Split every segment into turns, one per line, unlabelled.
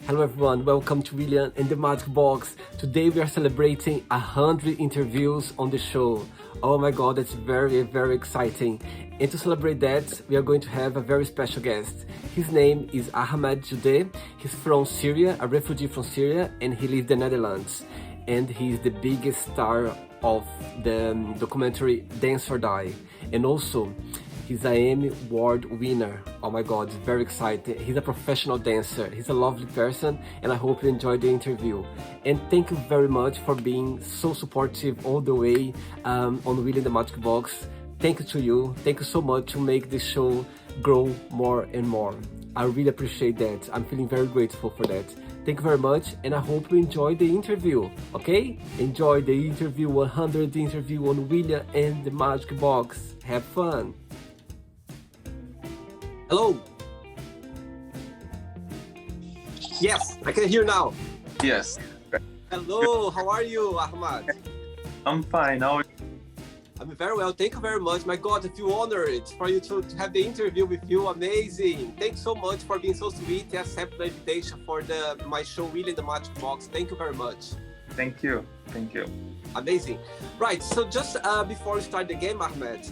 Hello everyone, welcome to William and the Magic Box. Today we are celebrating 100 interviews on the show. Oh my god, that's very, very exciting. And to celebrate that, we are going to have a very special guest. His name is Ahmad Joudeh. He's from Syria, a refugee from Syria, and he lives in the Netherlands. And he's the biggest star of the documentary Dance or Die. And also, he's an Emmy Award winner. Oh my god, it's very exciting. He's a professional dancer. He's a lovely person, and I hope you enjoyed the interview. And thank you very much for being so supportive all the way on Willy the Magic Box. Thank you to you. Thank you so much to make this show grow more and more. I really appreciate that. I'm feeling very grateful for that. Thank you very much, and I hope you enjoyed the interview, okay? Enjoy the interview, 100 interview on William and the Magic Box. Have fun! Hello? Yes, I can hear now.
Yes,
Hello, how are you, Ahmad?
I'm fine. How?
I'm very well, thank you very much. My God, I feel honored for you to have the interview with you. Amazing. Thanks so much for being so sweet and accept the invitation for my show, Willy in the Magic Box. Thank you very much.
Thank you. Thank you.
Amazing. Right, so just before we start the game, Ahmed,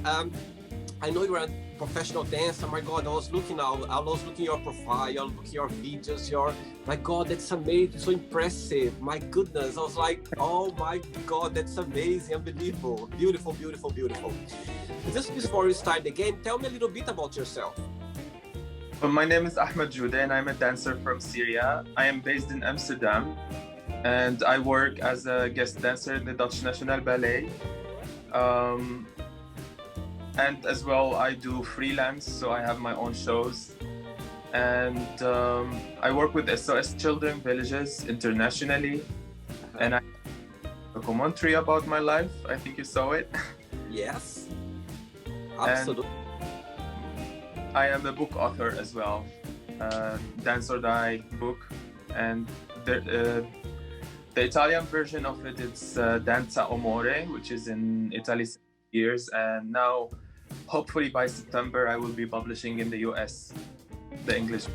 I know you're a professional dancer. My God, I was looking your profile, looking your videos, my God, that's amazing, so impressive. My goodness, I was like, oh my God, that's amazing, unbelievable, beautiful, beautiful, beautiful. Just before we start the game, tell me a little bit about yourself.
Well, my name is Ahmad Joudeh and I'm a dancer from Syria. I am based in Amsterdam and I work as a guest dancer in the Dutch National Ballet. And as well, I do freelance, so I have my own shows. And I work with SOS Children Villages internationally. And I have a documentary about my life. I think you saw it.
Yes, absolutely.
And I am a book author as well. Dance or Die book. And the Italian version of it is Danza Amore, which is in Italy years, and now hopefully by September I will be publishing in the US the English.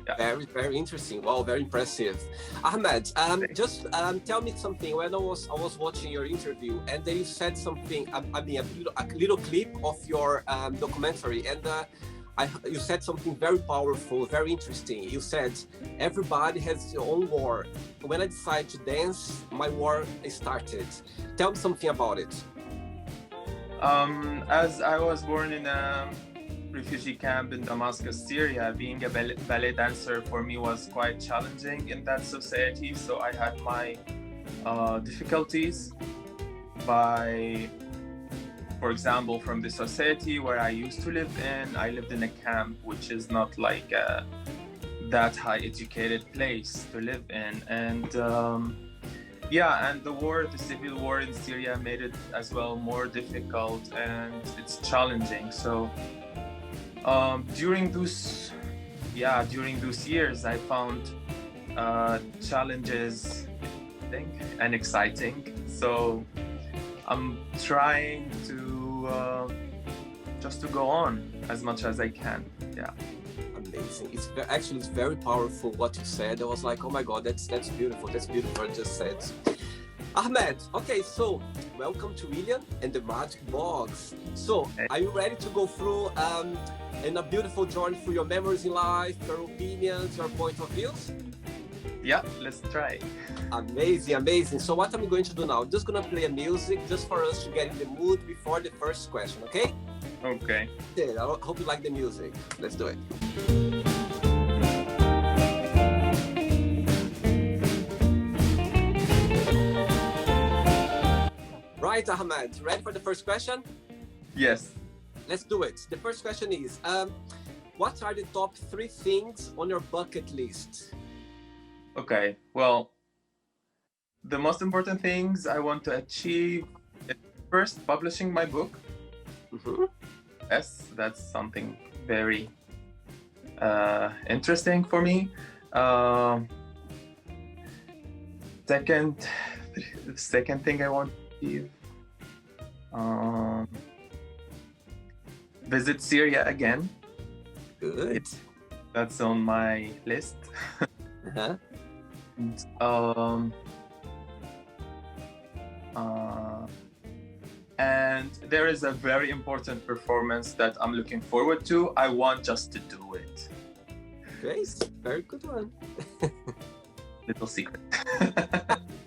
Yeah. Very, very interesting. Wow, very impressive. Ahmed, just tell me something. When I was watching your interview, and then you said something. I mean, a little clip of your documentary, and you said something very powerful, very interesting. You said everybody has their own war. When I decided to dance, my war started. Tell me something about it.
As I was born in a refugee camp in Damascus, Syria, being a ballet dancer for me was quite challenging in that society. So I had my difficulties for example, from the society where I used to live in, I lived in a camp, which is not like that high educated place to live in. And and the civil war in Syria made it as well more difficult and it's challenging. So during those years, I found challenges and exciting. So I'm trying to just to go on as much as I can. Yeah.
Amazing. It's very powerful what you said. I was like, oh my God, that's beautiful. That's beautiful. I just said. Ahmed, okay, so welcome to William and the Magic Box. So, are you ready to go through in a beautiful journey through your memories in life, your opinions, your point of views?
Yeah, let's try.
Amazing, amazing. So what I'm going to do now, I'm just gonna play a music just for us to get in the mood before the first question, okay?
Okay.
Yeah, I hope you like the music. Let's do it. Right, Ahmed, ready for the first question?
Yes.
Let's do it. The first question is, what are the top 3 things on your bucket list?
Okay, well, the most important things I want to achieve is first publishing my book.
Mm-hmm.
Yes, that's something very interesting for me. Second thing I want to achieve, visit Syria again.
Good.
That's on my list.
Uh-huh.
And, uh, and there is a very important performance that I'm looking forward to. I want just to do it.
Great, very good one.
Little secret.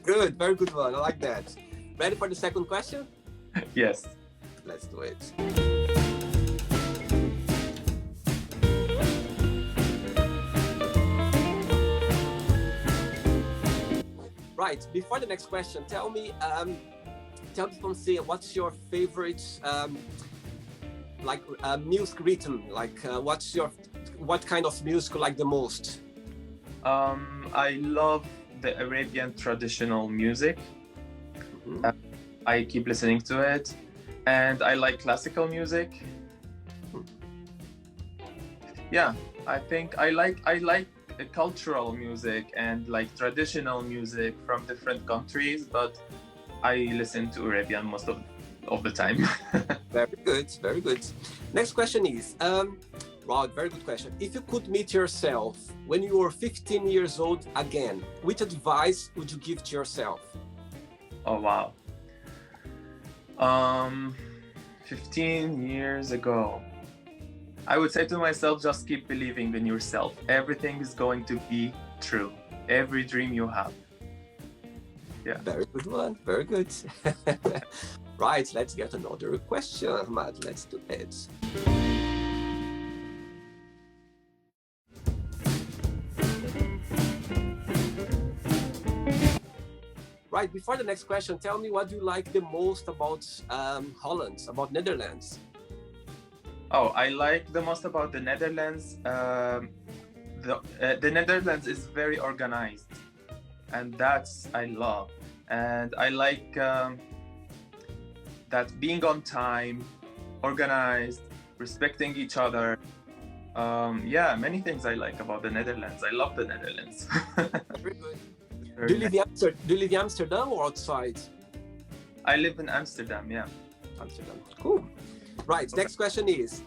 Good, very good one. I like that. Ready for the second question?
Yes.
Let's do it. Right, before the next question, tell me Francine, what's your favorite music rhythm? What kind of music you like the most?
I love the Arabian traditional music.
Mm-hmm.
I keep listening to it, and I like classical music. Yeah, I think I like cultural music and like traditional music from different countries, but I listen to Arabian most of the time.
Very good, very good. Next question is, Rod, very good question. If you could meet yourself when you were 15 years old again, which advice would you give to yourself?
Oh, wow. 15 years ago, I would say to myself, just keep believing in yourself. Everything is going to be true. Every dream you have. Yeah.
Very good one. Very good. Right, let's get another question, Ahmad. Let's do it. Right, before the next question, tell me what you like the most about Holland, about Netherlands.
Oh, I like the most about the Netherlands. The Netherlands is very organized, and that's I love. And I like that being on time, organized, respecting each other. Yeah, many things I like about the Netherlands. I love the Netherlands.
Very good. Do you live in Amsterdam or outside?
I live in Amsterdam, yeah.
Amsterdam. Cool. Right, next question is,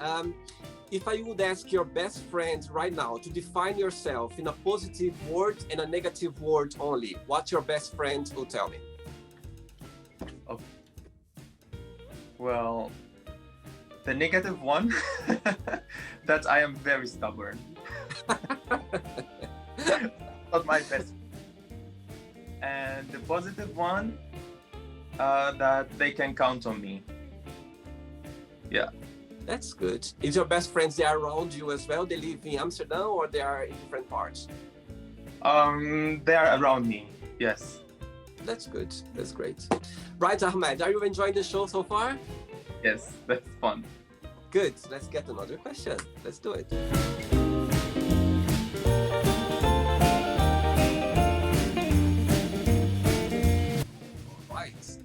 if I would ask your best friend right now to define yourself in a positive word and a negative word only, what your best friend will tell me?
Okay. Well, the negative one, that I am very stubborn. Not my best. And the positive one, that they can count on me. Yeah.
That's good. Is your best friends there around you as well? They live in Amsterdam or they are in different parts?
They are around me, yes.
That's good. That's great. Right, Ahmed, are you enjoying the show so far?
Yes, that's fun.
Good. Let's get another question. Let's do it.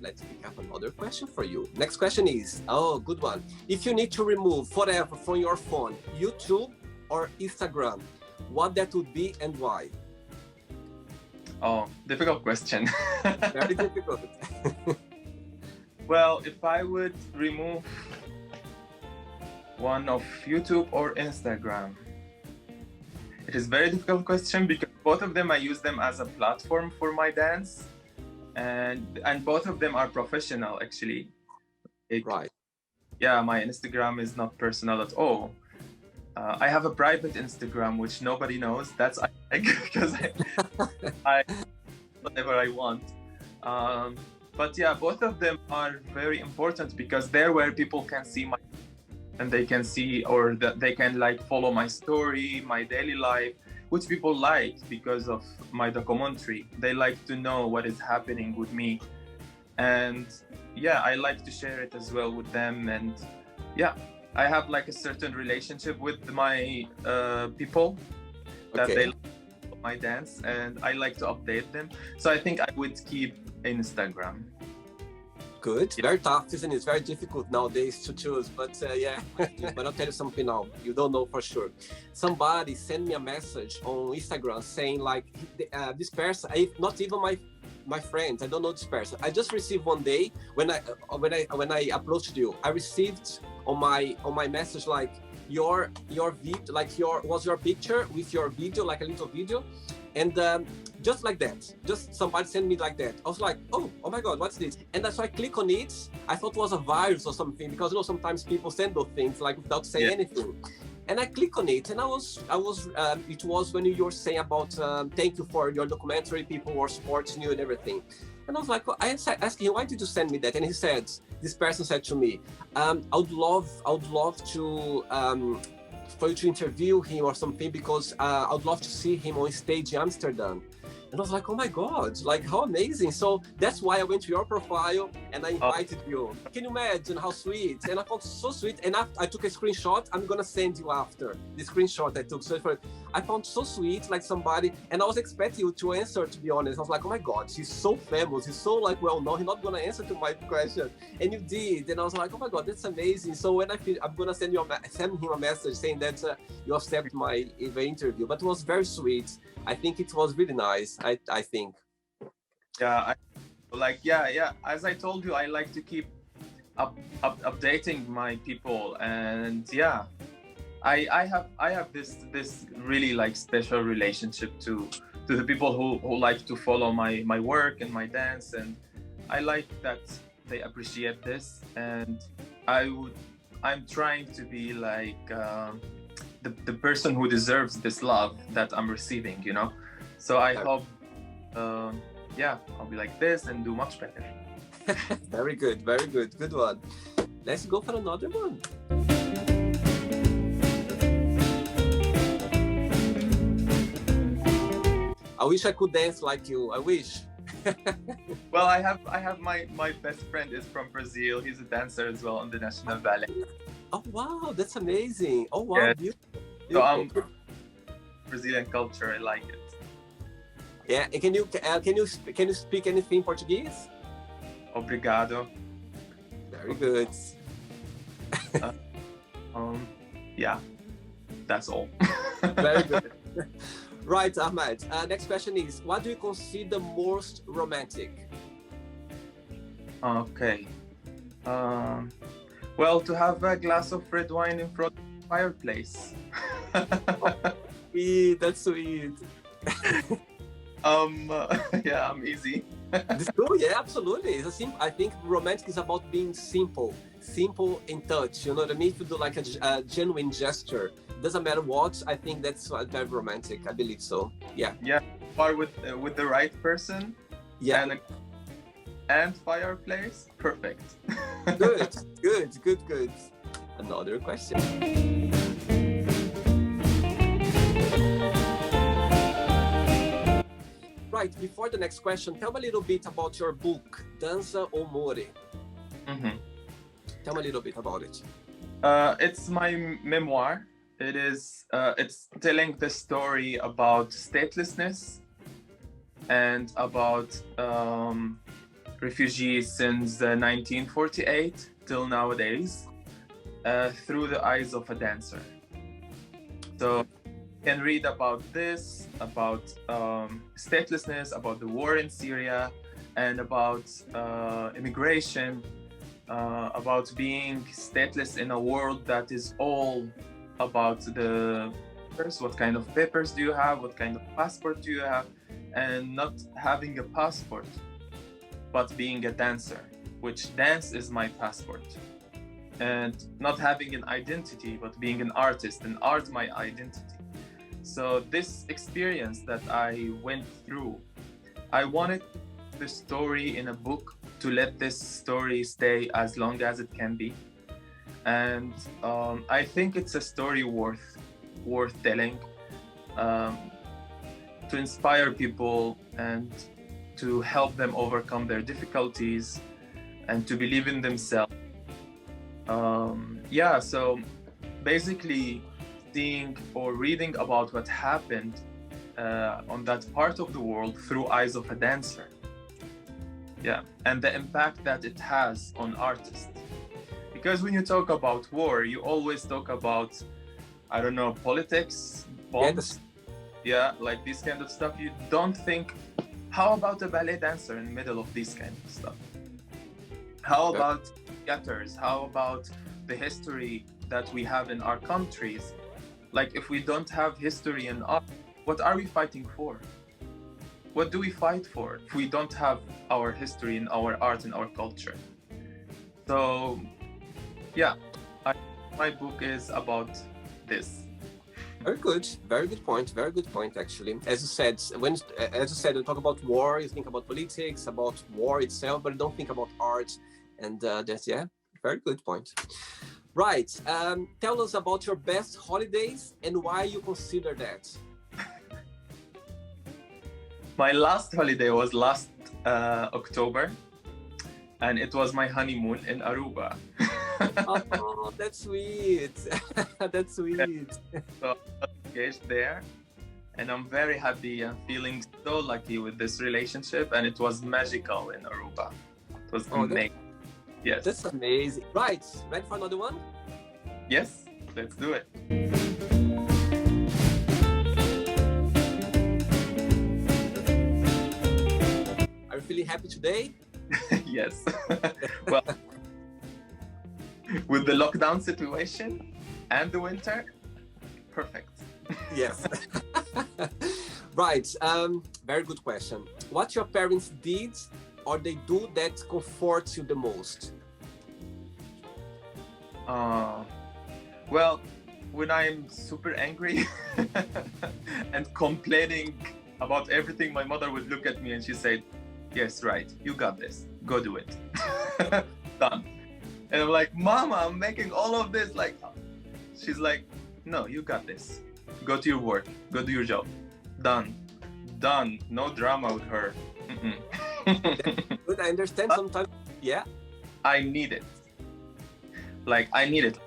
Let's pick up another question for you. Next question is, oh, good one. If you need to remove forever from your phone, YouTube or Instagram, what that would be and why?
Oh, difficult question.
Very difficult.
Well, if I would remove one of YouTube or Instagram, it is a very difficult question because both of them I use them as a platform for my dance. And both of them are professional, actually.
Right.
Yeah, my Instagram is not personal at all. I have a private Instagram which nobody knows. That's I like because I whatever I want. But yeah, both of them are very important because they're where people can see my and they can see or they can like follow my story, my daily life, which people like because of my documentary. They like to know what is happening with me. And yeah, I like to share it as well with them. And yeah, I have like a certain relationship with my people that they like my dance and I like to update them. So I think I would keep Instagram.
Good. Very tough, isn't it? It's very difficult nowadays to choose, but yeah. But I'll tell you something now. You don't know for sure. Somebody sent me a message on Instagram saying like, this person, not even my friends, I don't know this person. I just received one day when I uploaded you, I received on my message like, your video, like your picture with your video, like a little video, and just like that, just somebody sent me like that. I was like, oh my God, what's this? And so I click on it. I thought it was a virus or something, because sometimes people send those things like without saying anything. And I click on it, and it was when you were saying about thank you for your documentary, people were supporting you and everything. And I was like, I asked him, why did you send me that? And he said, this person said to me, I would love to for you to interview him or something, because I would love to see him on stage in Amsterdam. And I was like, oh my God, like how amazing. So that's why I went to your profile and I invited you. Can you imagine how sweet? And I felt so sweet. And I took a screenshot. I'm going to send you after the screenshot I took. So I found so sweet, like somebody, and I was expecting you to answer, to be honest. I was like, oh my God, he's so famous. He's so like well known. He's not going to answer to my question. And you did. And I was like, oh my God, that's amazing. So when I'm going to send him a message saying that you accept my interview. But it was very sweet. I think it was really nice. I think.
Yeah, as I told you, I like to keep updating my people, and yeah, I have this really like special relationship to the people who like to follow my work and my dance, and I like that they appreciate this, and I'm trying to be like the person who deserves this love that I'm receiving, you know. So I hope I'll be like this and do much better.
Very good one. Let's go for another one. I wish I could dance like you. I wish.
Well, I have my best friend is from Brazil. He's a dancer as well on the National Ballet.
Oh wow, that's amazing. Oh wow,
yeah.
Beautiful.
So Brazilian culture, I like it.
Yeah, and can you speak anything in Portuguese?
Obrigado.
Very good.
Yeah, that's all.
Very good. Right, Ahmad. Next question is, what do you consider most romantic?
Okay. Well, to have a glass of red wine in front of the fireplace.
Sweet, that's sweet.
Yeah, I'm easy.
Cool, yeah, absolutely. I think romantic is about being simple in touch. You know what I mean? If you do like a genuine gesture, doesn't matter what. I think that's very romantic. I believe so. Yeah.
Yeah, or with the right person.
Yeah.
And fireplace, perfect.
Good. Another question. Right, before the next question, tell me a little bit about your book, Danza ou More.
Mm-hmm.
Tell me a little bit about it.
It's my memoir. It is. It's telling the story about statelessness and about refugees since 1948 till nowadays, through the eyes of a dancer. So can read about this, about statelessness, about the war in Syria, and about immigration, about being stateless in a world that is all about the papers. What kind of papers do you have? What kind of passport do you have? And not having a passport, but being a dancer, which dance is my passport. And not having an identity, but being an artist, and art my identity. So this experience that I went through, I wanted the story in a book to let this story stay as long as it can be. And I think it's a story worth telling, to inspire people and to help them overcome their difficulties and to believe in themselves. So basically seeing or reading about what happened on that part of the world through eyes of a dancer. Yeah, and the impact that it has on artists. Because when you talk about war, you always talk about, I don't know, politics, bombs, like this kind of stuff. You don't think, how about a ballet dancer in the middle of this kind of stuff? How about theaters? How about the history that we have in our countries. Like, if we don't have history and art, what are we fighting for? What do we fight for if we don't have our history and our art and our culture? So, yeah, my book is about this.
Very good point. Very good point, actually. As you said, you talk about war, you think about politics, about war itself, but you don't think about art. And that's, yeah, very good point. Right. Tell us about your best holidays and why you consider that.
My last holiday was last October, and it was my honeymoon in Aruba.
Oh, that's sweet. That's sweet.
So I was engaged there, and I'm very happy and feeling so lucky with this relationship, and it was magical in Aruba. It was amazing. Yes.
That's amazing. Right. Ready for another one?
Yes, let's do it.
Are you feeling happy today?
Yes. Well, with the lockdown situation and the winter, perfect.
Yes. Right. Very good question. What your parents did or they do that comforts you the most?
Well, when I'm super angry and complaining about everything, my mother would look at me and she said, "Yes, right, you got this. Go do it." Done. And I'm like, "Mama, I'm making all of this." Like, she's like, "No, you got this. Go to your work. Go do your job. Done. Done. No drama with her."
Good. I understand sometimes. Yeah.
I need it. Like, I need it.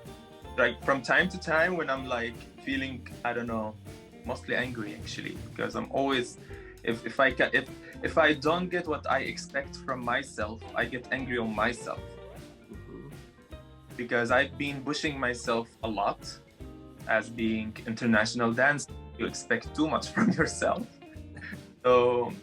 Like, from time to time when I'm like feeling, I don't know, mostly angry actually, because I'm always, if I don't get what I expect from myself, I get angry on myself. Because I've been pushing myself a lot as being international dancer. You expect too much from yourself. So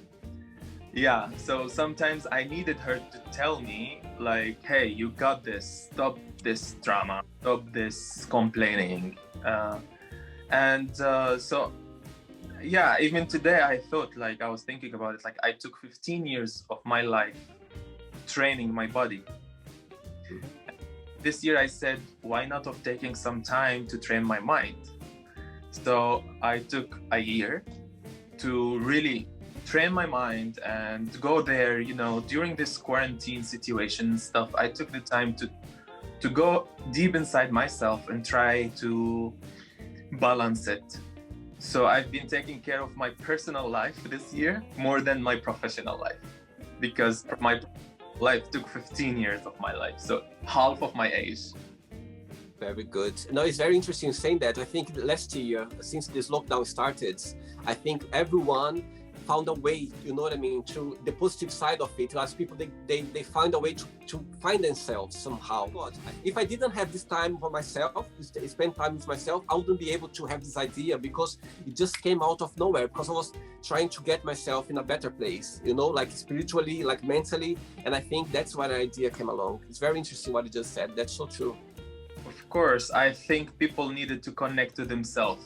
yeah, so sometimes I needed her to tell me like, "Hey, you got this. Stop this drama. Stop this complaining." So yeah, even today I thought, like, I was thinking about it, like, I took 15 years of my life training my body. This year I said, why not of taking some time to train my mind? So I took a year to really train my mind and go there, you know, during this quarantine situation stuff. I took the time to go deep inside myself and try to balance it. So I've been taking care of my personal life this year more than my professional life, because my life took 15 years of my life, so half of my age.
Very good. No, it's very interesting saying that. I think last year, since this lockdown started, I think everyone found a way, you know what I mean, to the positive side of it. As people, they find a way to find themselves somehow. God, if I didn't have this time for myself, spend time with myself, I wouldn't be able to have this idea, because it just came out of nowhere, because I was trying to get myself in a better place, you know, like spiritually, like mentally. And I think that's why the idea came along. It's very interesting what you just said. That's so true.
Of course, I think people needed to connect to themselves.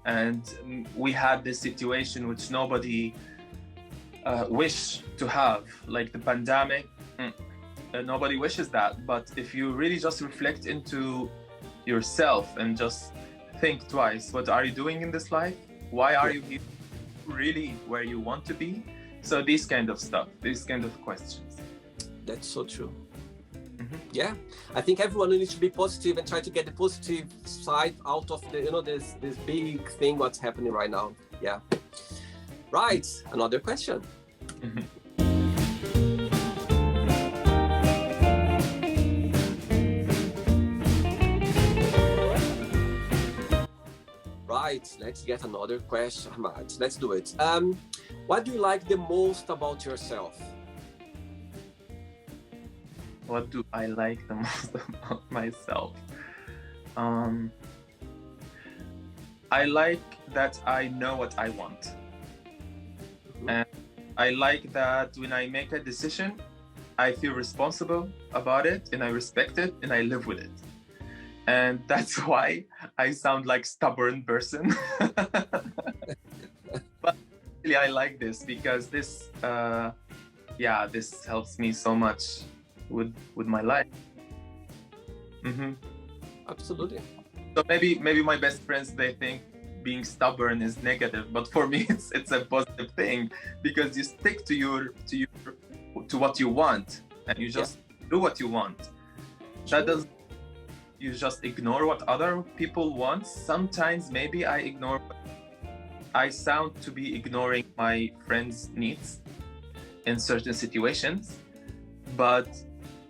And we had this situation which nobody wished to have, like the pandemic. Nobody wishes that. But if you really just reflect into yourself and just think twice, what are you doing in this life? Why are you really where you want to be? So these kind of stuff, these kind of questions.
That's so true. Yeah, I think everyone needs to be positive and try to get the positive side out of the, you know, this big thing what's happening right now. Yeah. Right. Another question. Right. Let's get another question, Ahmad. Let's do it. What do you like the most about yourself?
What do I like the most about myself? I like that I know what I want. And I like that when I make a decision, I feel responsible about it, and I respect it, and I live with it. and that's why I sound like stubborn person. But really, I like this because this, yeah, this helps me so much with my life. Hmm.
Absolutely.
So maybe my best friends, they think being stubborn is negative, but for me it's a positive thing, because you stick to what you want, and you just do what you want. That does You just ignore what other people want. Sometimes maybe I sound to be ignoring my friends' needs in certain situations, but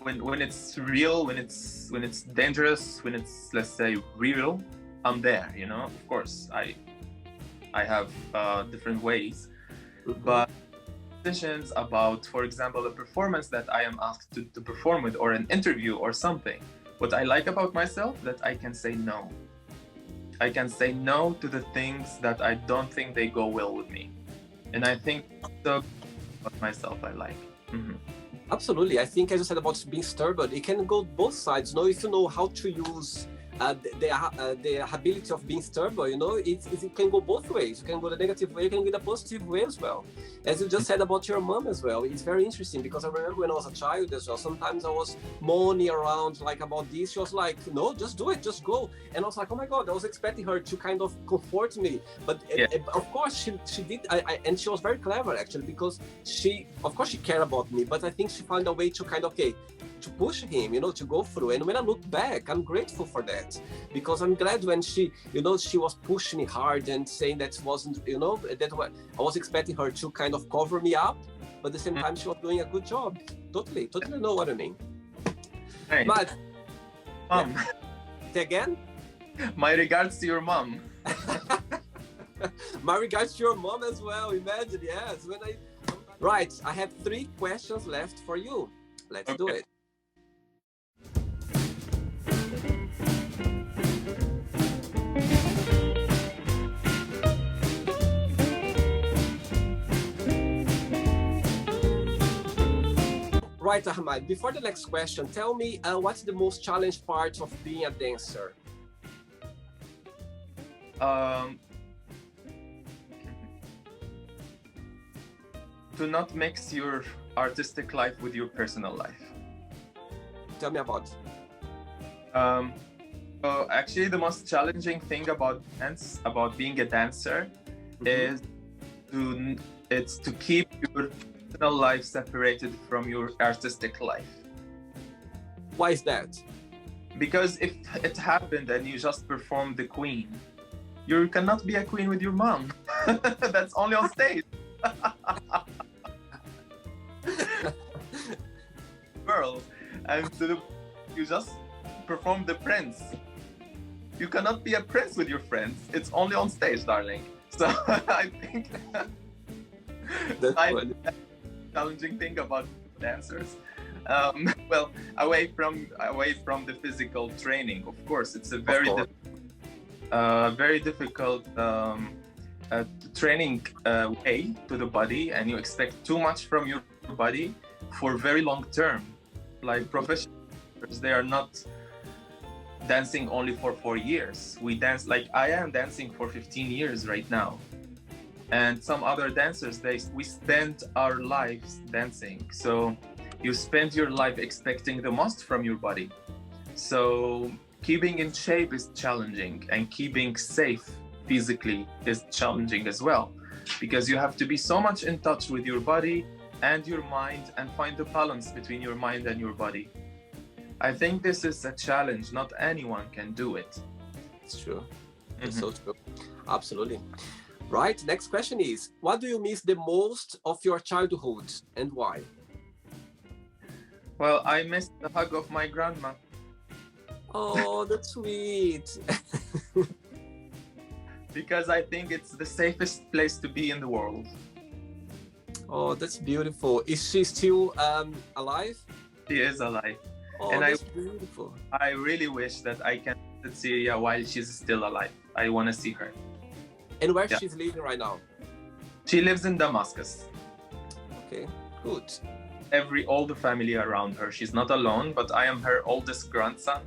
when it's real, when it's dangerous, when it's, let's say, real, I'm there. Of course, I have different ways, but decisions about, for example, a performance that I am asked to perform with, or an interview or something. What I like about myself, that I can say no. I can say no to the things that I don't think they go well with me, and I think so about myself I like. Mm-hmm.
Absolutely. I think, as you said about being stubborn, it can go both sides. If you know how to use the ability of being stubborn, it can go both ways. You can go the negative way, you can go the positive way as well. As you just said about your mom as well, it's very interesting, because I remember when I was a child as well, sometimes I was moaning around like about this. She was like, no, just do it, just go. And I was like, oh my God, I was expecting her to kind of comfort me. But of course she did, and she was very clever actually, because of course she cared about me, but I think she found a way to kind of, to push him, to go through. And when I look back, I'm grateful for that, because I'm glad when she was pushing me hard and saying that wasn't, that I was expecting her to kind of cover me up, but at the same time she was doing a good job. Totally know what I mean.
Right.
But
mom,
say again.
My regards to your mom.
My regards to your mom as well. Imagine, yes. Right, I have 3 questions left for you. Let's do it. Right, Ahmad, before the next question, tell me what's the most challenging part of being a dancer?
To not mix your artistic life with your personal life.
Tell me about.
So actually, the most challenging thing about dance, about being a dancer, is to keep your personal life separated from your artistic life.
Why is that?
Because if it happened and you just performed the queen, you cannot be a queen with your mom. That's only on stage. Girl, and you just perform the prince. You cannot be a prince with your friends. It's only on stage, darling. So I think that's the challenging thing about dancers. Well, away from the physical training, of course, it's a very difficult training way to the body, and you expect too much from your body for very long term. Like professionals, they are not dancing only for 4 years. We dance, like I am dancing for 15 years right now, and some other dancers, we spend our lives dancing. So you spend your life expecting the most from your body. So keeping in shape is challenging, and keeping safe physically is challenging as well, because you have to be so much in touch with your body and your mind, and find the balance between your mind and your body. I think this is a challenge. Not anyone can do it.
It's true. It's so true. Absolutely. Right. Next question is, what do you miss the most of your childhood, and why?
Well, I miss the hug of my grandma.
Oh, that's sweet.
Because I think it's the safest place to be in the world.
Oh, that's beautiful. Is she still alive?
She is alive.
Oh,
and
that's beautiful.
I really wish that I can visit Syria while she's still alive. I want to see her.
And where she's living right now?
She lives in Damascus.
Okay, good.
All the family around her. She's not alone, but I am her oldest grandson.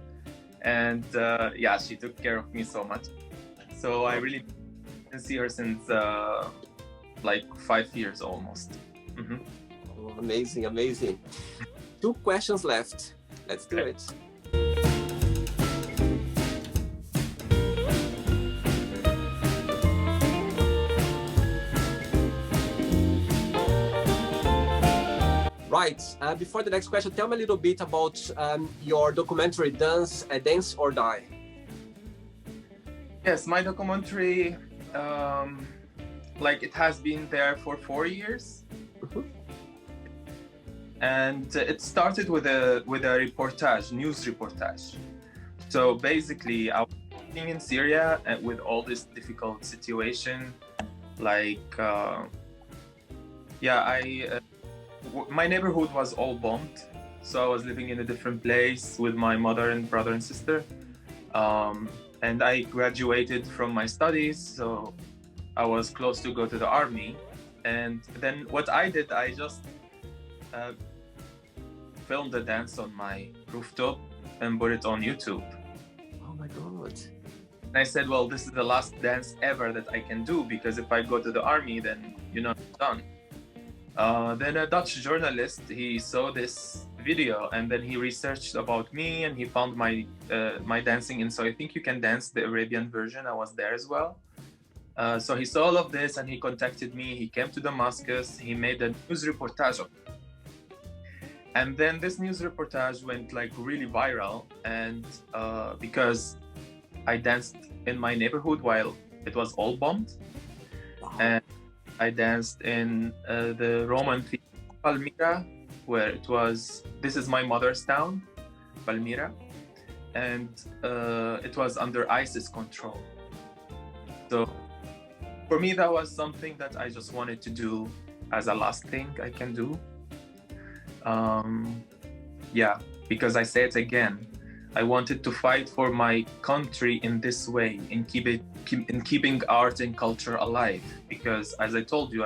And yeah, she took care of me so much. So I really didn't see her since like 5 years almost. Mm-hmm.
Oh, amazing, amazing. 2 questions left. Let's do it. Right. Before the next question, tell me a little bit about your documentary, Dance or Die.
Yes, my documentary, like it has been there for 4 years.
Mm-hmm.
And it started with a reportage, news reportage. So basically, I was living in Syria with all this difficult situation. Like, my neighborhood was all bombed. So I was living in a different place with my mother and brother and sister. And I graduated from my studies, so I was close to go to the army. And then what I did, I just filmed a dance on my rooftop and put it on YouTube.
Oh my God.
And I said, well, this is the last dance ever that I can do, because if I go to the army, then, you know, I'm done. Then a Dutch journalist, he saw this video and then he researched about me and he found my dancing in So I Think You Can Dance, the Arabian version. I was there as well. So he saw all of this and he contacted me. He came to Damascus. He made a news reportage of it. And then this news reportage went like really viral. And because I danced in my neighborhood while it was all bombed.
Wow.
And I danced in the Roman theater, Palmyra, where it was, this is my mother's town, Palmyra. And it was under ISIS control. So for me, that was something that I just wanted to do as a last thing I can do. Yeah, because I say it again, I wanted to fight for my country in this way, in keeping art and culture alive. Because as I told you,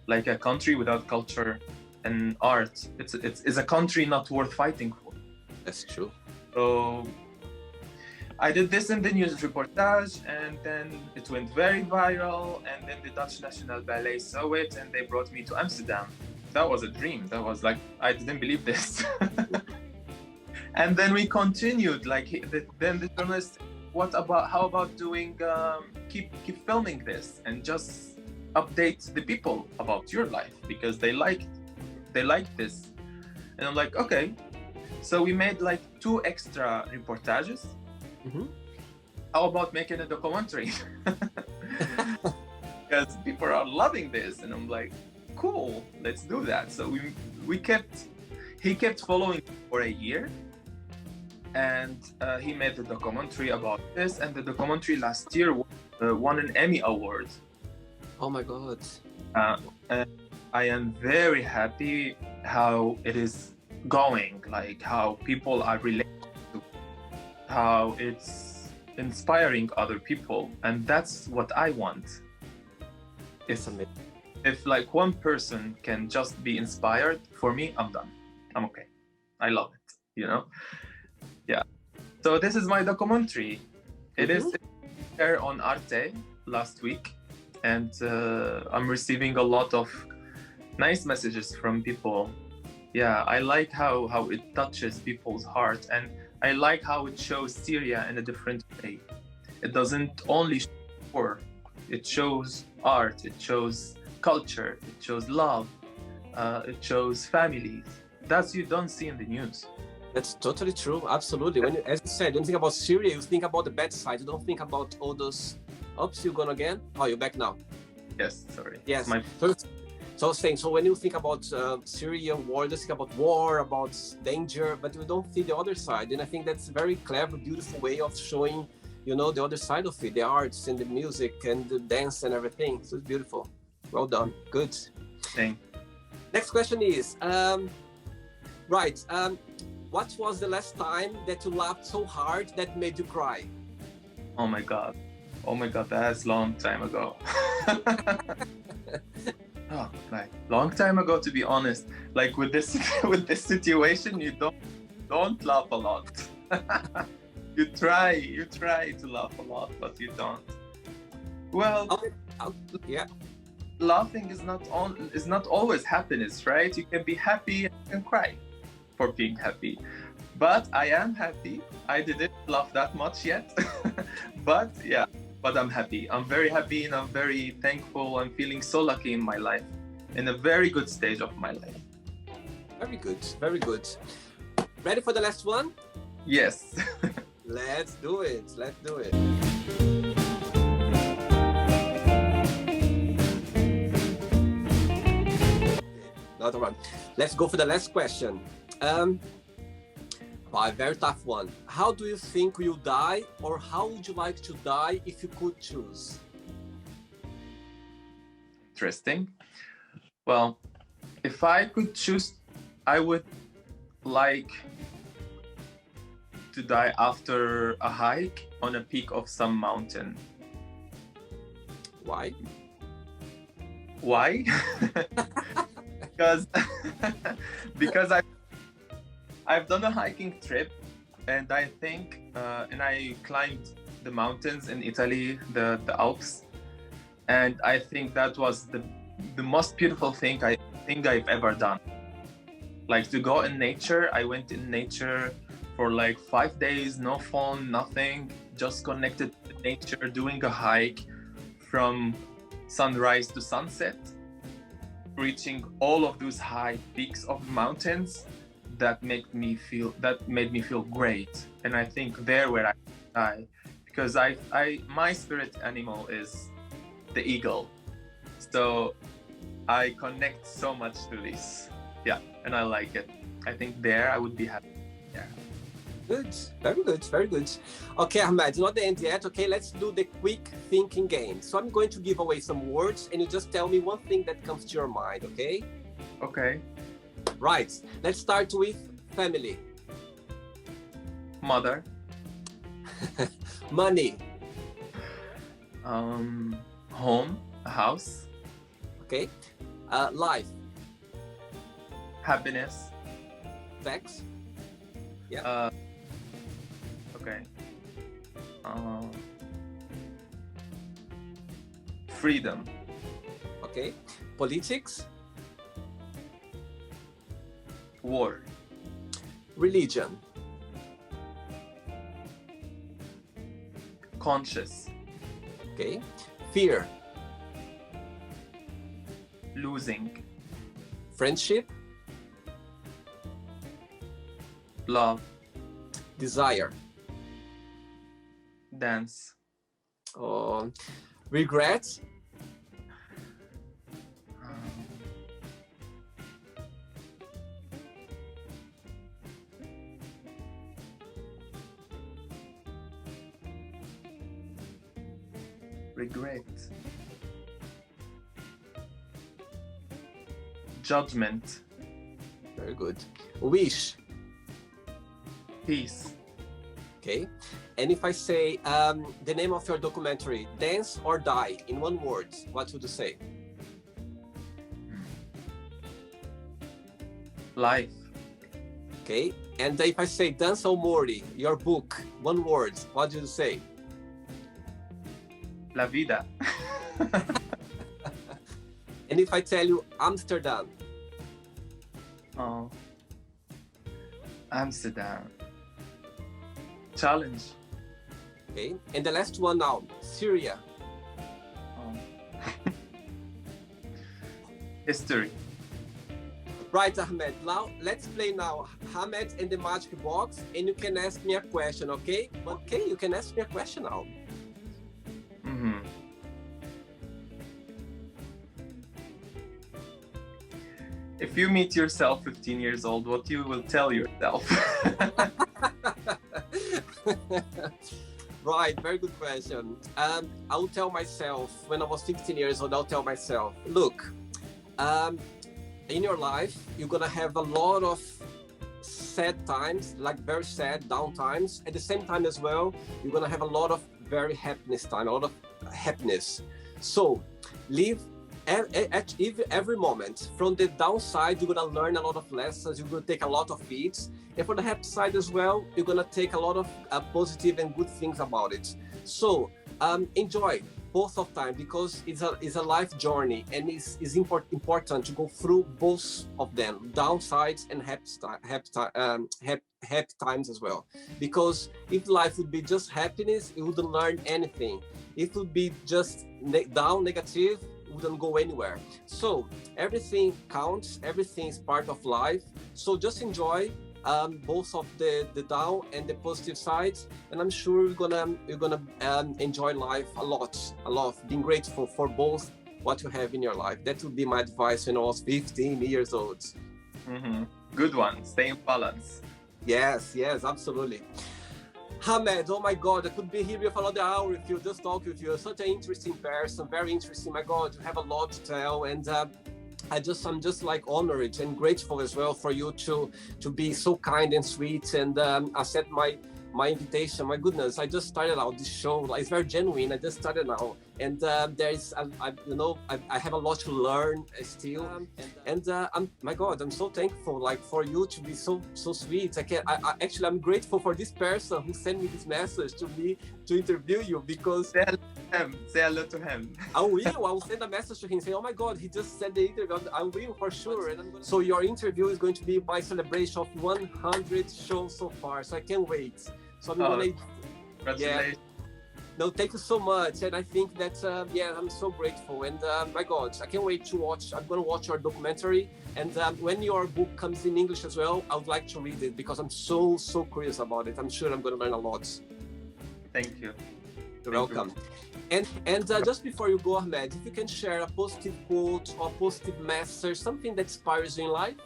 like a country without culture and art, it's a country not worth fighting for.
That's true.
So I did this in the news reportage, and then it went very viral, and then the Dutch National Ballet saw it and they brought me to Amsterdam. That was a dream. That was like, I didn't believe this. And then we continued, like, then the journalist, how about doing, keep filming this and just update the people about your life, because they liked this. And I'm like, okay. So we made like 2 extra reportages.
Mm-hmm.
How about making a documentary? Because people are loving this. And I'm like, cool, let's do that. So he kept following for a year. And he made the documentary about this, and the documentary last year won an Emmy Award.
Oh my God.
And I am very happy how it is going, like how people are relating to it, how it's inspiring other people, and that's what I want. If like one person can just be inspired, for me, I'm done. I'm okay. I love it, you know? Yeah. So this is my documentary. It is there on Arte last week, and I'm receiving a lot of nice messages from people. Yeah, I like how it touches people's heart, and I like how it shows Syria in a different way. It doesn't only show war, it shows art, it shows culture, it shows love, it shows families. That's you don't see in the news.
That's totally true. Absolutely. When as you said, when you think about Syria, you think about the bad side. You don't think about all those. Oops, you gone again? Oh, you're back now.
Yes, sorry.
Yes. So I was saying, so when you think about Syrian war, you just think about war, about danger, but you don't see the other side. And I think that's a very clever, beautiful way of showing, you know, the other side of it, the arts and the music and the dance and everything. So it's beautiful. Well done. Good.
Thanks.
Next question is, what was the last time that you laughed so hard that made you cry?
Oh my God, that's a long time ago. Oh, like long time ago, to be honest. Like with this situation, you don't laugh a lot. You try to laugh a lot, but you don't. Well,
Okay. Oh, yeah.
laughing is not always happiness, right? You can be happy and you can cry for being happy. But I am happy. I didn't laugh that much yet. But yeah, but I'm happy. I'm very happy and I'm very thankful. I'm feeling so lucky in my life, in a very good stage of my life.
Very good. Very good. Ready for the last one?
Yes.
Let's do it. Let's do it. Another one. Let's go for the last question. A very tough one. How do you think you'll die, or how would you like to die if you could choose?
Interesting. Well, if I could choose, I would like to die after a hike on a peak of some mountain.
Why?
Why? because because I've done a hiking trip, and I think and I climbed the mountains in Italy, the Alps, and I think that was the most beautiful thing I've ever done. Like, to go in nature. I went in nature for like 5 days, no phone, nothing, just connected to nature, doing a hike from sunrise to sunset, reaching all of those high peaks of mountains. That made me feel great. And I think there where I die, because my spirit animal is the eagle, so I connect so much to this. Yeah, and I like it. I think there I would be happy. Yeah.
Good. Very good. Very good. Okay, Ahmed, not the end yet. Okay, let's do the quick thinking game. So I'm going to give away some words, and you just tell me one thing that comes to your mind, okay?
Okay.
Right. Let's start with family.
Mother.
Money.
Home. A house.
Okay. Life.
Happiness.
Sex. Yeah.
Okay. Freedom.
Okay. Politics.
War.
Religion.
Conscious.
Okay. Fear.
Losing.
Friendship.
Love.
Desire.
Dance.
Regret.
Regret. Judgment.
Very good. Wish.
Peace.
Okay. And if I say the name of your documentary, Dance or Die, in one word, what would you say?
Life.
Okay. And if I say Dance or Morty, your book, one word, what do you say?
La vida.
And if I tell you Amsterdam?
Oh. Amsterdam. Challenge.
Okay. And the last one now, Syria.
Oh. History.
Right, Ahmed. Now let's play now Ahmed and the Magic Box, and you can ask me a question, okay? Okay, you can ask me a question now.
Mm-hmm. If you meet yourself 15 years old, what you will tell yourself?
Right, very good question. I will tell myself, when I was 15 years old, I'll tell myself, look, in your life, you're gonna have a lot of sad times, like very sad down times. At the same time as well, you're gonna have a lot of very happiness time, a lot of happiness. So live at every moment. From the downside, you're gonna learn a lot of lessons, you're gonna take a lot of hits, and for the happy side as well, you're gonna take a lot of positive and good things about it. So enjoy both of time, because it's a life journey, and it's important to go through both of them, downsides and happy times as well. Because if life would be just happiness, you wouldn't learn anything. If it would be just down negative, it wouldn't go anywhere. So everything counts, everything is part of life. So just enjoy both of the down and the positive sides, and I'm sure you're gonna enjoy life a lot, being grateful for both what you have in your life. That would be my advice when I was 15 years old.
Mm-hmm. Good one. Stay in balance.
Yes, absolutely. Ahmad, oh my God, I could be here for another hour with you, just talk with you. You're such an interesting person, very interesting. My God, you have a lot to tell, and I'm just like honored and grateful as well for you to be so kind and sweet, and accept my invitation. My goodness, I just started out this show. Like, it's very genuine. I just started now, and I have a lot to learn still. My God, I'm so thankful, like, for you to be so sweet. I'm grateful for this person who sent me this message to me to interview you, because
say hello to him.
I will send a message to him saying, oh my God, he just said the interview. I will for sure. So your interview is going to be my celebration of 100 shows so far. So I can't wait. So I'm gonna.
Congratulations.
No, thank you so much. And I think that, I'm so grateful. And my God, I can't wait to watch. I'm going to watch your documentary. And when your book comes in English as well, I would like to read it, because I'm so curious about it. I'm sure I'm going to learn a lot.
Thank you.
You're welcome. And just before you go, Ahmad, if you can share a positive quote or positive message, something that inspires you in life.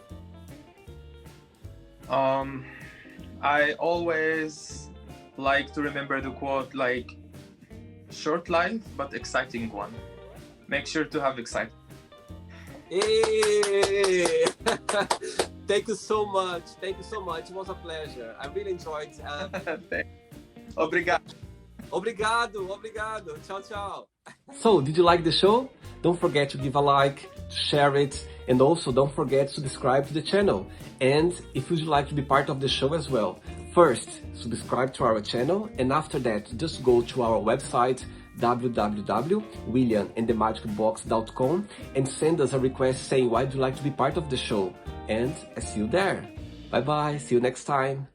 I always like to remember the quote, like, short life but exciting one. Make sure to have excitement.
Hey! Thank you so much. It was a pleasure. I really enjoyed.
Obrigado.
Obrigado. Ciao. So, did you like the show? Don't forget to give a like, share it, and also don't forget to subscribe to the channel. And if you'd like to be part of the show as well, first, subscribe to our channel, and after that, just go to our website, www.williamandthemagicbox.com, and send us a request saying why would you like to be part of the show. And I see you there. Bye bye, see you next time.